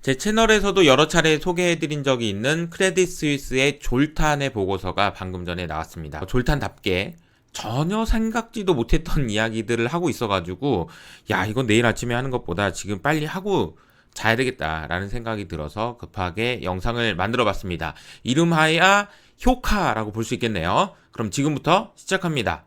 제 채널에서도 여러 차례 소개해드린 적이 있는 크레딧 스위스의 졸탄의 보고서가 방금 전에 나왔습니다. 졸탄답게 전혀 생각지도 못했던 이야기들을 하고 있어가지고 야, 이건 내일 아침에 하는 것보다 지금 빨리 하고 자야 되겠다라는 생각이 들어서 급하게 영상을 만들어 봤습니다. 이름하여 효카라고 볼 수 있겠네요. 그럼 지금부터 시작합니다.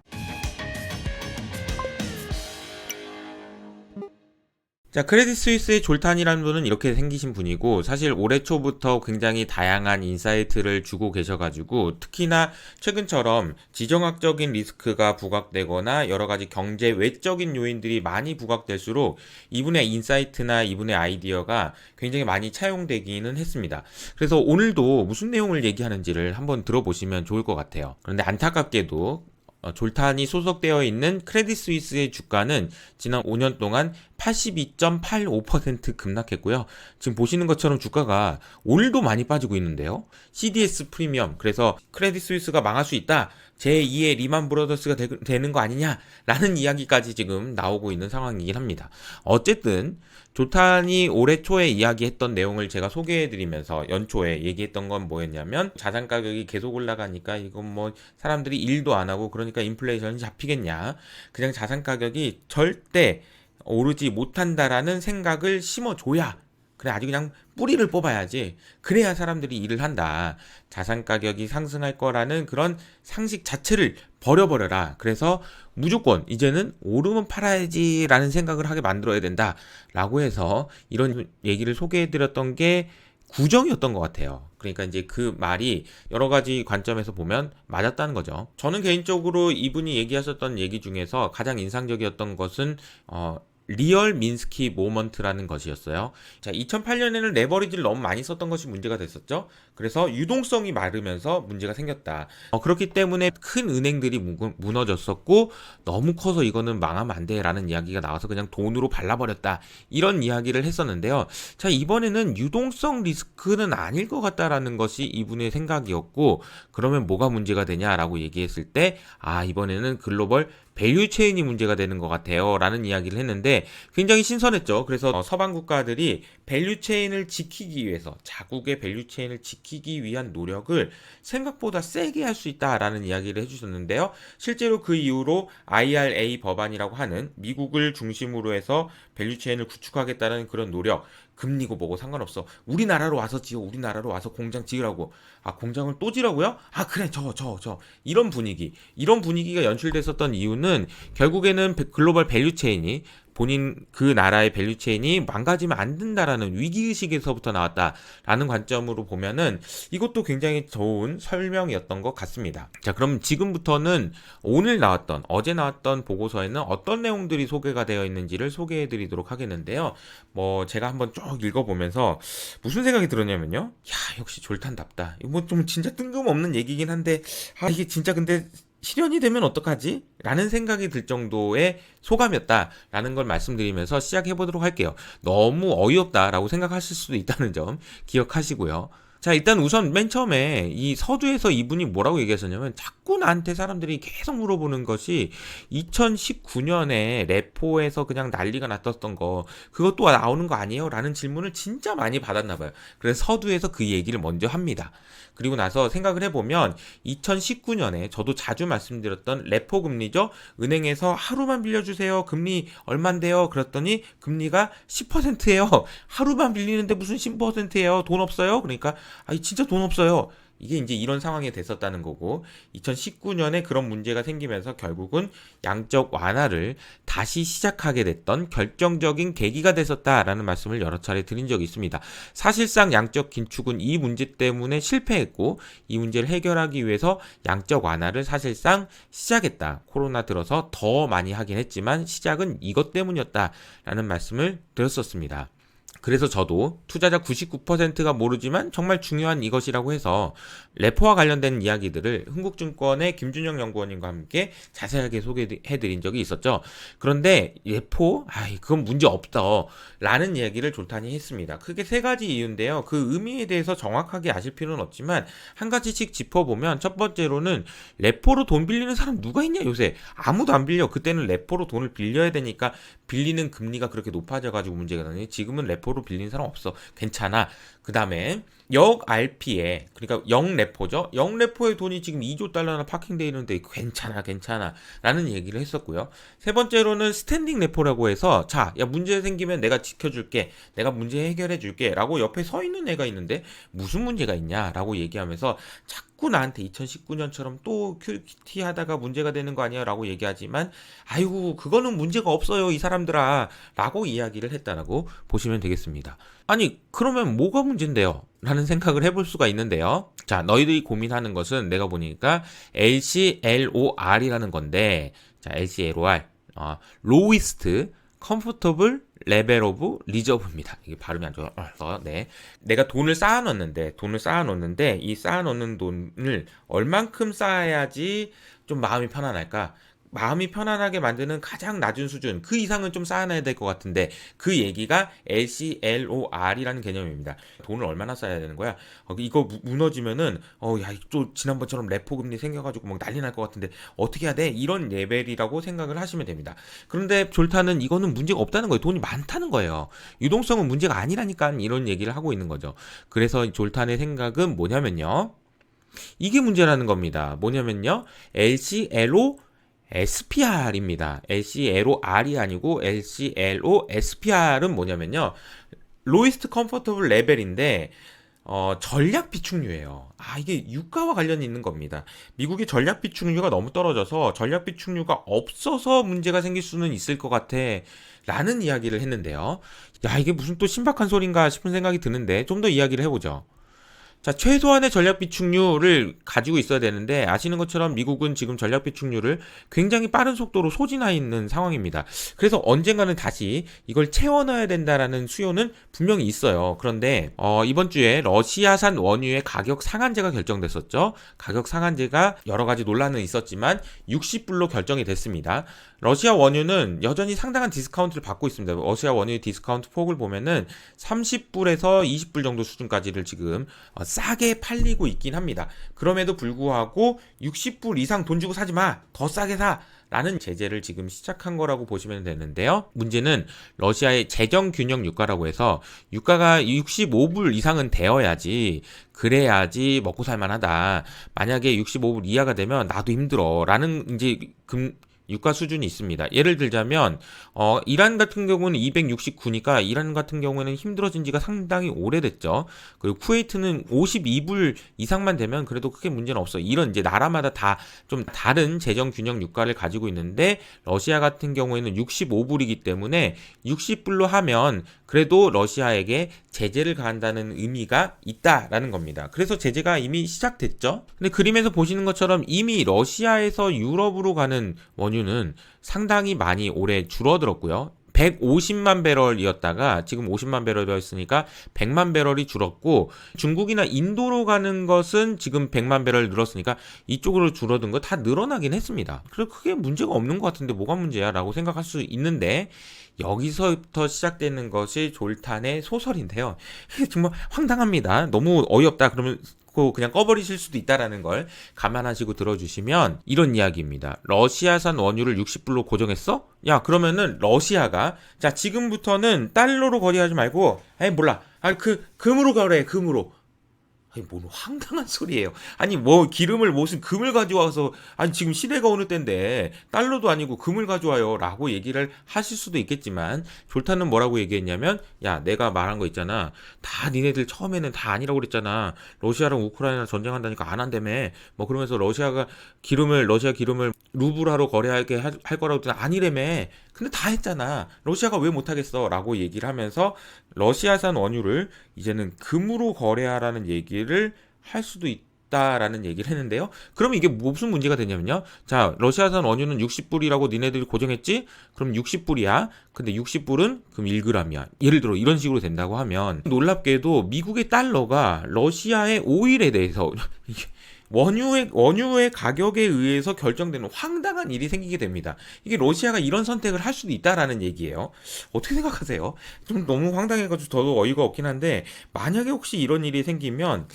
자, 크레딧 스위스의 졸탄이라는 분은 이렇게 생기신 분이고, 사실 올해 초부터 굉장히 다양한 인사이트를 주고 계셔가지고, 특히나 최근처럼 지정학적인 리스크가 부각되거나 여러 가지 경제 외적인 요인들이 많이 부각될수록 이분의 인사이트나 이분의 아이디어가 굉장히 많이 차용되기는 했습니다. 그래서 오늘도 무슨 내용을 얘기하는지를 한번 들어보시면 좋을 것 같아요. 그런데 안타깝게도 졸탄이 소속되어 있는 크레딧 스위스의 주가는 지난 5년 동안 82.85% 급락했고요. 지금 보시는 것처럼 주가가 오늘도 많이 빠지고 있는데요. CDS 프리미엄, 그래서 크레딧 스위스가 망할 수 있다, 제2의 리만 브러더스가 되는 거 아니냐라는 이야기까지 지금 나오고 있는 상황이긴 합니다. 어쨌든 조탄이 올해 초에 이야기했던 내용을 제가 소개해드리면서 연초에 얘기했던 건 뭐였냐면, 자산 가격이 계속 올라가니까 이건 뭐 사람들이 일도 안 하고 그러니까 인플레이션이 잡히겠냐, 그냥 자산 가격이 절대 오르지 못한다라는 생각을 심어줘야, 그래 아주 그냥 뿌리를 뽑아야지, 그래야 사람들이 일을 한다, 자산 가격이 상승할 거라는 그런 상식 자체를 버려버려라, 그래서 무조건 이제는 오르면 팔아야지 라는 생각을 하게 만들어야 된다 라고 해서 이런 얘기를 소개해드렸던 게 구정이었던 것 같아요. 그러니까 이제 그 말이 여러 가지 관점에서 보면 맞았다는 거죠. 저는 개인적으로 이분이 얘기하셨던 얘기 중에서 가장 인상적이었던 것은 리얼 민스키 모먼트라는 것이었어요. 자, 2008년에는 레버리지를 너무 많이 썼던 것이 문제가 됐었죠. 그래서 유동성이 마르면서 문제가 생겼다. 그렇기 때문에 큰 은행들이 무너졌었고, 너무 커서 이거는 망하면 안 돼라는 이야기가 나와서 그냥 돈으로 발라버렸다, 이런 이야기를 했었는데요. 자, 이번에는 유동성 리스크는 아닐 것 같다라는 것이 이분의 생각이었고, 그러면 뭐가 문제가 되냐라고 얘기했을 때, 이번에는 글로벌 밸류 체인이 문제가 되는 것 같아요 라는 이야기를 했는데, 굉장히 신선했죠. 그래서 서방 국가들이 밸류 체인을 지키기 위해서, 자국의 밸류 체인을 지키기 위한 노력을 생각보다 세게 할 수 있다라는 이야기를 해주셨는데요. 실제로 그 이후로 IRA 법안이라고 하는 미국을 중심으로 해서 밸류 체인을 구축하겠다는 그런 노력, 금리고 뭐고 상관없어, 우리나라로 와서 지어, 우리나라로 와서 공장 지으라고, 공장을 또 지라고요? 그래, 이런 분위기가 연출됐었던 이유는, 결국에는 글로벌 밸류 체인이, 본인 그 나라의 밸류 체인이 망가지면 안 된다라는 위기의식에서부터 나왔다라는 관점으로 보면은 이것도 굉장히 좋은 설명이었던 것 같습니다. 자, 그럼 지금부터는 어제 나왔던 보고서에는 어떤 내용들이 소개가 되어 있는지를 소개해 드리도록 하겠는데요. 제가 한번 쭉 읽어보면서 무슨 생각이 들었냐면요. 야, 역시 졸탄답다. 이거 뭐 좀 진짜 뜬금없는 얘기긴 한데, 이게 진짜 근데 실현이 되면 어떡하지? 라는 생각이 들 정도의 소감이었다라는 걸 말씀드리면서 시작해보도록 할게요. 너무 어이없다라고 생각하실 수도 있다는 점 기억하시고요. 자, 일단 우선 맨 처음에 이 서두에서 이분이 뭐라고 얘기하셨냐면, 자꾸 나한테 사람들이 계속 물어보는 것이 2019년에 레포에서 그냥 난리가 났었던 거, 그것도 나오는 거 아니에요? 라는 질문을 진짜 많이 받았나 봐요. 그래서 서두에서 그 얘기를 먼저 합니다. 그리고 나서 생각을 해보면 2019년에 저도 자주 말씀드렸던 레포 금리죠. 은행에서 하루만 빌려주세요, 금리 얼만데요? 그랬더니 금리가 10%예요. 하루만 빌리는데 무슨 10%예요? 돈 없어요? 그러니까 진짜 돈 없어요. 이게 이제 이런 상황이 됐었다는 거고, 2019년에 그런 문제가 생기면서 결국은 양적 완화를 다시 시작하게 됐던 결정적인 계기가 됐었다라는 말씀을 여러 차례 드린 적이 있습니다. 사실상 양적 긴축은 이 문제 때문에 실패했고, 이 문제를 해결하기 위해서 양적 완화를 사실상 시작했다. 코로나 들어서 더 많이 하긴 했지만 시작은 이것 때문이었다라는 말씀을 드렸었습니다. 그래서 저도 투자자 99%가 모르지만 정말 중요한 이것이라고 해서 레포와 관련된 이야기들을 흥국증권의 김준영 연구원님과 함께 자세하게 소개해드린 적이 있었죠. 그런데 레포? 그건 문제 없다 라는 이야기를 졸탄이 했습니다. 크게 세 가지 이유인데요. 그 의미에 대해서 정확하게 아실 필요는 없지만 한 가지씩 짚어보면, 첫 번째로는 레포로 돈 빌리는 사람 누가 있냐 요새? 아무도 안 빌려. 그때는 레포로 돈을 빌려야 되니까 빌리는 금리가 그렇게 높아져가지고 문제가 나니, 지금은 레포 레포로 빌린 사람 없어. 괜찮아. 그 다음에 역 RP에, 그러니까 역 레포죠. 역 레포의 돈이 지금 2조 달러나 파킹되어 있는데 괜찮아 라는 얘기를 했었고요. 세 번째로는 스탠딩 레포라고 해서, 자, 야, 문제 생기면 내가 지켜줄게, 내가 문제 해결해 줄게 라고 옆에 서 있는 애가 있는데 무슨 문제가 있냐 라고 얘기하면서 자꾸 나한테 2019년처럼 또 QT 하다가 문제가 되는 거 아니야 라고 얘기하지만, 아이고 그거는 문제가 없어요 이 사람들아 라고 이야기를 했다라고 보시면 되겠습니다. 아니 그러면 뭐가 문제인데요? 라는 생각을 해볼 수가 있는데요. 자, 너희들이 고민하는 것은 내가 보니까 LCLOR이라는 건데, 자, LCLOR, Lowest Comfortable Level of Reserve입니다. 이게 발음이 안 좋아서, 네. 내가 돈을 쌓아놓는데 이 쌓아놓는 돈을 얼만큼 쌓아야지 좀 마음이 편안할까? 마음이 편안하게 만드는 가장 낮은 수준, 그 이상은 좀 쌓아놔야 될 것 같은데, 그 얘기가 LCLOR이라는 개념입니다. 돈을 얼마나 쌓아야 되는 거야? 이거 무너지면은 야, 또 지난번처럼 레포 금리 생겨가지고 막 난리 날 것 같은데 어떻게 해야 돼? 이런 레벨이라고 생각을 하시면 됩니다. 그런데 졸타는 이거는 문제가 없다는 거예요. 돈이 많다는 거예요. 유동성은 문제가 아니라니까 이런 얘기를 하고 있는 거죠. 그래서 졸탄의 생각은 뭐냐면요, 이게 문제라는 겁니다. 뭐냐면요, LCLO SPR입니다. LCLOR이 아니고 LCLOSPR은 뭐냐면요, Lowest Comfortable Level인데 전략 비축류예요. 이게 유가와 관련이 있는 겁니다. 미국의 전략 비축류가 너무 떨어져서 전략 비축류가 없어서 문제가 생길 수는 있을 것 같아 라는 이야기를 했는데요. 야, 이게 무슨 또 신박한 소린가 싶은 생각이 드는데 좀 더 이야기를 해보죠. 자, 최소한의 전략 비축률을 가지고 있어야 되는데, 아시는 것처럼 미국은 지금 전략 비축률을 굉장히 빠른 속도로 소진하고 있는 상황입니다. 그래서 언젠가는 다시 이걸 채워 넣어야 된다라는 수요는 분명히 있어요. 그런데 이번 주에 러시아산 원유의 가격 상한제가 결정됐었죠. 가격 상한제가 여러 가지 논란은 있었지만 60불로 결정이 됐습니다. 러시아 원유는 여전히 상당한 디스카운트를 받고 있습니다. 러시아 원유의 디스카운트 폭을 보면은 30불에서 20불 정도 수준까지를 지금 싸게 팔리고 있긴 합니다. 그럼에도 불구하고 60불 이상 돈 주고 사지 마, 더 싸게 사 라는 제재를 지금 시작한 거라고 보시면 되는데요. 문제는 러시아의 재정균형 유가라고 해서 유가가 65불 이상은 되어야지, 그래야지 먹고 살만하다. 만약에 65불 이하가 되면 나도 힘들어 라는 이제 유가 수준이 있습니다. 예를 들자면 이란 같은 경우는 269니까 이란 같은 경우에는 힘들어진 지가 상당히 오래됐죠. 그리고 쿠웨이트는 52불 이상만 되면 그래도 크게 문제는 없어요. 이런 이제 나라마다 다 좀 다른 재정 균형 유가를 가지고 있는데, 러시아 같은 경우에는 65불이기 때문에 60불로 하면 그래도 러시아에게 제재를 가한다는 의미가 있다라는 겁니다. 그래서 제재가 이미 시작됐죠. 근데 그림에서 보시는 것처럼 이미 러시아에서 유럽으로 가는 원유는 상당히 많이 올해 줄어들었고요. 150만 배럴이었다가 지금 50만 배럴이었으니까 100만 배럴이 줄었고, 중국이나 인도로 가는 것은 지금 100만 배럴 늘었으니까 이쪽으로 줄어든 거 다 늘어나긴 했습니다. 그래서 크게 문제가 없는 것 같은데 뭐가 문제야 라고 생각할 수 있는데, 여기서부터 시작되는 것이 졸탄의 소설인데요. 이게 정말 황당합니다. 너무 어이없다 그러면 그냥 꺼버리실 수도 있다라는 걸 감안하시고 들어주시면 이런 이야기입니다. 러시아산 원유를 60불로 고정했어? 야, 그러면은 러시아가 자, 지금부터는 달러로 거래하지 말고, 몰라, 금으로 거래해. 금으로. 뭔 황당한 소리예요. 기름을 무슨 금을 가져와서, 지금 시대가 어느 때인데 달러도 아니고 금을 가져와요 라고 얘기를 하실 수도 있겠지만, 졸탄은 뭐라고 얘기했냐면, 야, 내가 말한 거 있잖아, 다 니네들 처음에는 다 아니라고 그랬잖아, 러시아랑 우크라이나 전쟁한다니까 안 한다며, 뭐 그러면서 러시아 기름을 루블화로 거래하게 할 거라고 했더니 아니래매. 근데 다 했잖아, 러시아가 왜 못하겠어 라고 얘기를 하면서 러시아산 원유를 이제는 금으로 거래하라는 얘기를 할 수도 있다라는 얘기를 했는데요. 그럼 이게 무슨 문제가 되냐면요, 자, 러시아산 원유는 60불이라고 니네들이 고정했지? 그럼 60불이야. 근데 60불은 그럼 1g이야. 예를 들어 이런 식으로 된다고 하면, 놀랍게도 미국의 달러가 러시아의 오일에 대해서 원유의 가격에 의해서 결정되는 황당한 일이 생기게 됩니다. 이게 러시아가 이런 선택을 할 수도 있다라는 얘기예요. 어떻게 생각하세요? 좀 너무 황당해가지고 저도 어이가 없긴 한데, 만약에 혹시 이런 일이 생기면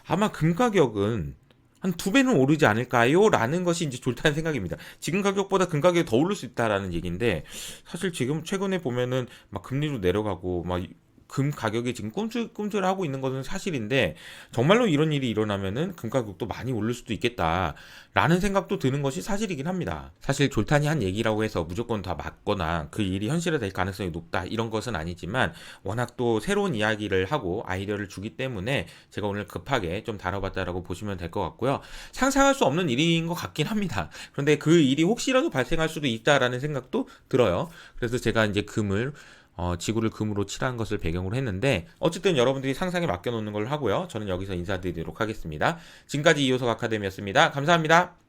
아마 금 가격은 한 2배는 오르지 않을까요? 라는 것이 이제 졸탄의 생각입니다. 지금 가격보다 금 가격이 더 오를 수 있다라는 얘기인데, 사실 지금 최근에 보면은 막 금리도 내려가고 막 금 가격이 지금 꿈틀꿈틀하고 있는 것은 사실인데 정말로 이런 일이 일어나면은 금 가격도 많이 오를 수도 있겠다라는 생각도 드는 것이 사실이긴 합니다. 사실 졸탄이 한 얘기라고 해서 무조건 다 맞거나 그 일이 현실화될 가능성이 높다 이런 것은 아니지만 워낙 또 새로운 이야기를 하고 아이디어를 주기 때문에 제가 오늘 급하게 좀 다뤄봤다라고 보시면 될 것 같고요. 상상할 수 없는 일인 것 같긴 합니다. 그런데 그 일이 혹시라도 발생할 수도 있다라는 생각도 들어요. 그래서 제가 이제 금을 지구를 금으로 칠한 것을 배경으로 했는데 어쨌든 여러분들이 상상에 맡겨놓는 걸로 하고요. 저는 여기서 인사드리도록 하겠습니다. 지금까지 이호석 아카데미였습니다. 감사합니다.